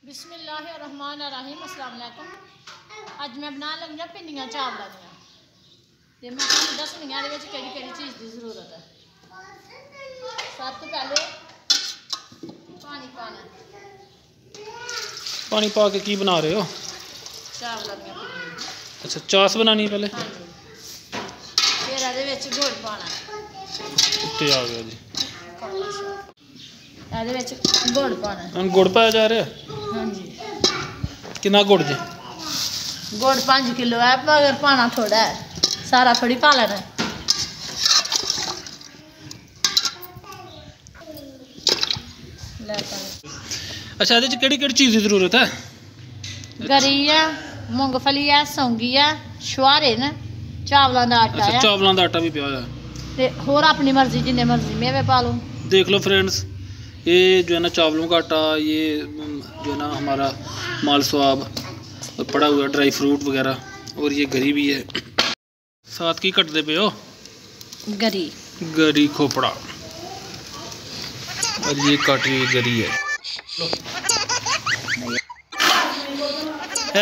बिस्मिल्लाहिर्रहमानिर्रहीम अस्सलाम वालेकुम। अज मैं बना लगी हाँ पिंडियां चावलों दियां ते मैं तुहानू दस्सनी आं इहदे विच केड़ी चीज़ की जरूरत है। सब तो पहले पानी पाना, पानी पा के की बना रहे हो? चावलों दियां पिंडियां। अच्छा, चास बनानी है पहले? हाँ जी। फिर इहदे विच गुड़ पाना। उत्ते आ गया जी। इहदे विच गुड़ पाना। हम गुड़ पाया जा रहा है? हाँ जी। कितना गुड़ जी? गुड़ 5 किलो है, मगर पाना थोड़ा है, सारा थोड़ी पा लेना। अच्छा, ये केड़ी चीज़ की जरूरत है? गरी है, मूंगफली है, सौंगी है, छुहारे न, चावलों का आटा है। चावलों का आटा भी पिया है ते होर अपनी मर्जी जिन्ने मर्जी मेवे पा लो। देख लो फ्रेंड्स, ये जो है ना चावलों का आटा, ये जो है ना हमारा माल स्वाब और पड़ा हुआ ड्राई फ्रूट वगैरह, और ये गरी भी है साथ। की कटते पे हो? गरी खोपड़ा, और ये काटी हुई गरी है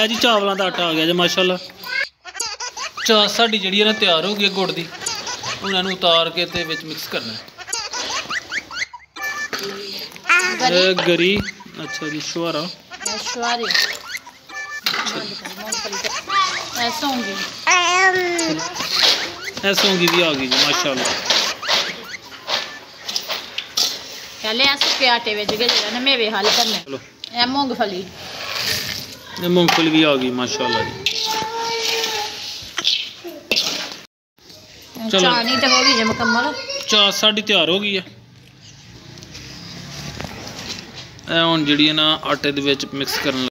जी। चावलों का आटा आ गया जी माशाल्लाह। चास साडी जिहड़ी है ना तैयार हो गई गुड़ दी। उन्हें उतार के ते विच मिक्स करना है। गरी, अच्छा जी, छुहारा, छुहारे, सौंगी भी आ गई जी माशाल्लाह। पहले सुके आटे विच ना मेवे हल करने। मूंगफली, मूंगफली भी आ गई माशाल्लाह जी। चानी तो हो गई जी मुकम्मल। चास साडी तैयार हो गई है। हुण जिहड़ी है ना आटे दे विच मिक्स करन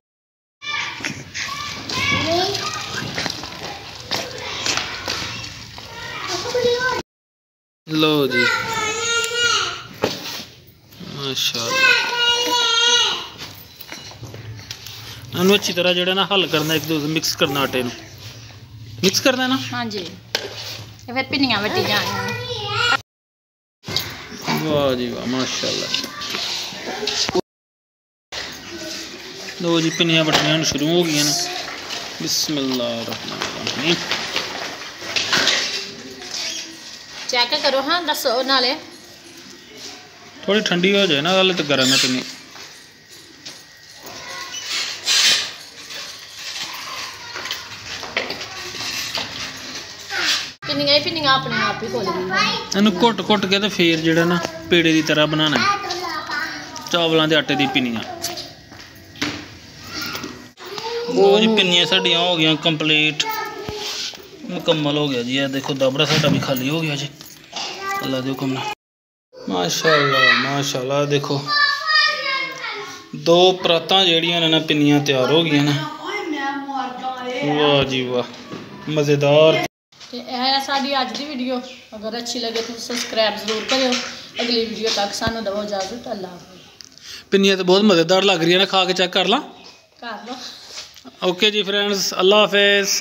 लो जी माशाल्लाह। इन्हूं अच्छी तरह जिहड़ा ना हल करना, एक दूसरे मिक्स करना, आटे नूं मिक्स करना है ना। हाँ जी, फिर पिन्नियां वट्टी जानियां। वाह जी वाह माशाल्लाह। लो जी, पिन्नियां वट्टनियां शुरू हो गई ना। बिस्मिल्लाहिर्रहमानिर्रहीम। चेक करो हाँ, दसो नाले। थोड़ी ठंडी हो जाए ना, हाले तो गर्म है पिन्नी। पिन्नियां अपने आप ही खोल गई। इन्हूं घुट के तो फिर जिहड़ा ना पेड़े की तरह बनाना है चावलों के आटे की पिन्नियां। वो जी पिन्नियां साडियां हो गई कंप्लीट, मुकम्मल हो गया जी। ये देखो दाबड़ा साडा भी खाली हो गया जी। अल्लाह दे हुक्म नाल माशाल्लाह माशाल्लाह। देखो 2 परातां जिहड़ियां ने ना पिन्नियां तैयार हो गई ना। वाह जी वाह, मज़ेदार। साडी अज दी वीडियो अगर अच्छी लगे तो सब्सक्राइब जरूर करो। अगली वीडियो तक सानू दवो इजाजत। अल्लाह हाफिज़। पिन्नियां तो बहुत मज़ेदार लग रही है ना, खा के चेक कर ला। कर लो। ओके जी फ्रेंड्स, अल्लाह हाफिज़।